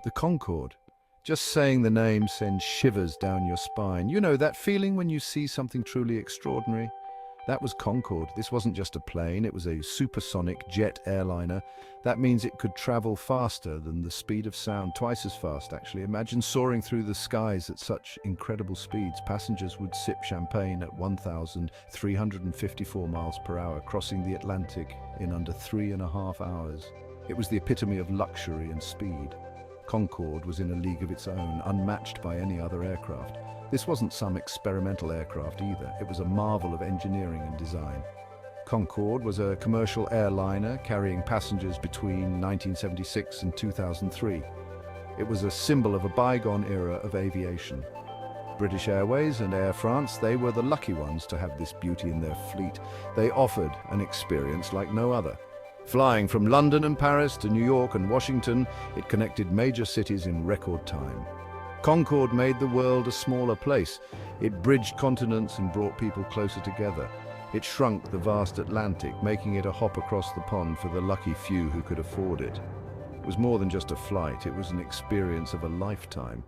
The Concorde. Just saying the name sends shivers down your spine. You know, that feeling when you see something truly extraordinary? That was Concorde. This wasn't just a plane, it was a supersonic jet airliner. That means it could travel faster than the speed of sound, twice as fast actually. Imagine soaring through the skies at such incredible speeds. Passengers would sip champagne at 1,354 miles per hour, crossing the Atlantic in under 3.5 hours. It was the epitome of luxury and speed. Concorde was in a league of its own, unmatched by any other aircraft. This wasn't some experimental aircraft either. It was a marvel of engineering and design. Concorde was a commercial airliner carrying passengers between 1976 and 2003. It was a symbol of a bygone era of aviation. British Airways and Air France, they were the lucky ones to have this beauty in their fleet. They offered an experience like no other. Flying from London and Paris to New York and Washington, it connected major cities in record time. Concorde made the world a smaller place. It bridged continents and brought people closer together. It shrunk the vast Atlantic, making it a hop across the pond for the lucky few who could afford it. It was more than just a flight, it was an experience of a lifetime.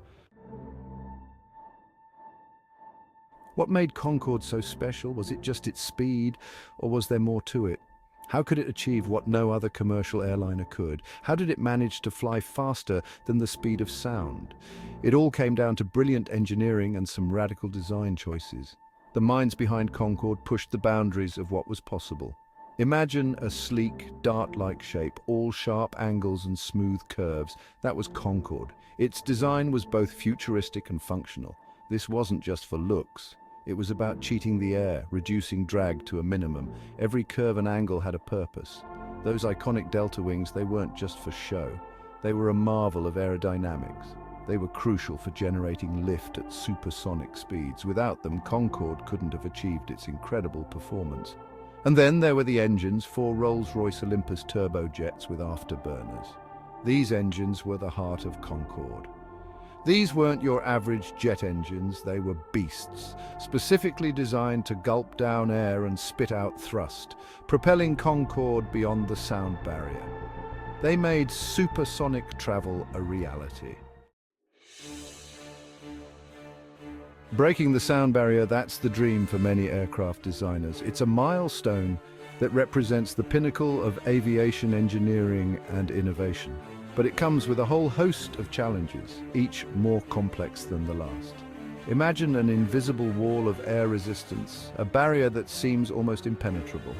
What made Concorde so special? Was it just its speed, or was there more to it? How could it achieve what no other commercial airliner could? How did it manage to fly faster than the speed of sound? It all came down to brilliant engineering and some radical design choices. The minds behind Concorde pushed the boundaries of what was possible. Imagine a sleek, dart-like shape, all sharp angles and smooth curves. That was Concorde. Its design was both futuristic and functional. This wasn't just for looks. It was about cheating the air, reducing drag to a minimum. Every curve and angle had a purpose. Those iconic delta wings, they weren't just for show. They were a marvel of aerodynamics. They were crucial for generating lift at supersonic speeds. Without them, Concorde couldn't have achieved its incredible performance. And then there were the engines, 4 Rolls-Royce Olympus turbojets with afterburners. These engines were the heart of Concorde. These weren't your average jet engines, they were beasts, specifically designed to gulp down air and spit out thrust, propelling Concorde beyond the sound barrier. They made supersonic travel a reality. Breaking the sound barrier, that's the dream for many aircraft designers. It's a milestone that represents the pinnacle of aviation engineering and innovation. But it comes with a whole host of challenges, each more complex than the last. Imagine an invisible wall of air resistance, a barrier that seems almost impenetrable.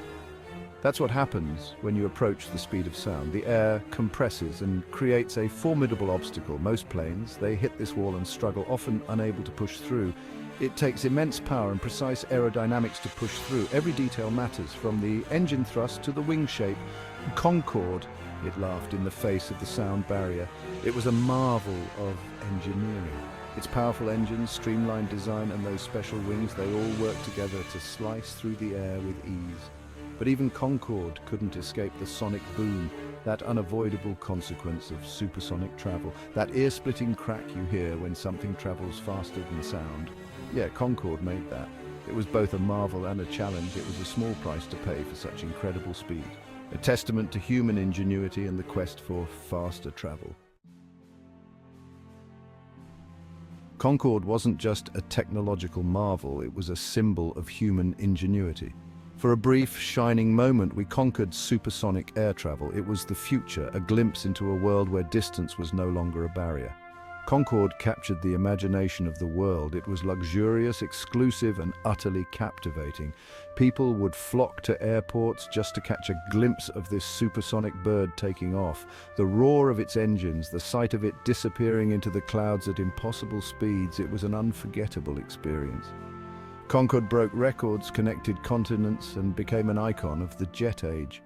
That's what happens when you approach the speed of sound. The air compresses and creates a formidable obstacle. Most planes, they hit this wall and struggle, often unable to push through. It takes immense power and precise aerodynamics to push through. Every detail matters, from the engine thrust to the wing shape. Concorde, it laughed in the face of the sound barrier. It was a marvel of engineering. Its powerful engines, streamlined design, and those special wings, they all worked together to slice through the air with ease. But even Concorde couldn't escape the sonic boom, that unavoidable consequence of supersonic travel, that ear-splitting crack you hear when something travels faster than sound. Yeah, Concorde made that. It was both a marvel and a challenge. It was a small price to pay for such incredible speed. A testament to human ingenuity and the quest for faster travel. Concorde wasn't just a technological marvel, it was a symbol of human ingenuity. For a brief, shining moment, we conquered supersonic air travel. It was the future, a glimpse into a world where distance was no longer a barrier. Concorde captured the imagination of the world. It was luxurious, exclusive, and utterly captivating. People would flock to airports just to catch a glimpse of this supersonic bird taking off. The roar of its engines, the sight of it disappearing into the clouds at impossible speeds, it was an unforgettable experience. Concorde broke records, connected continents, and became an icon of the jet age.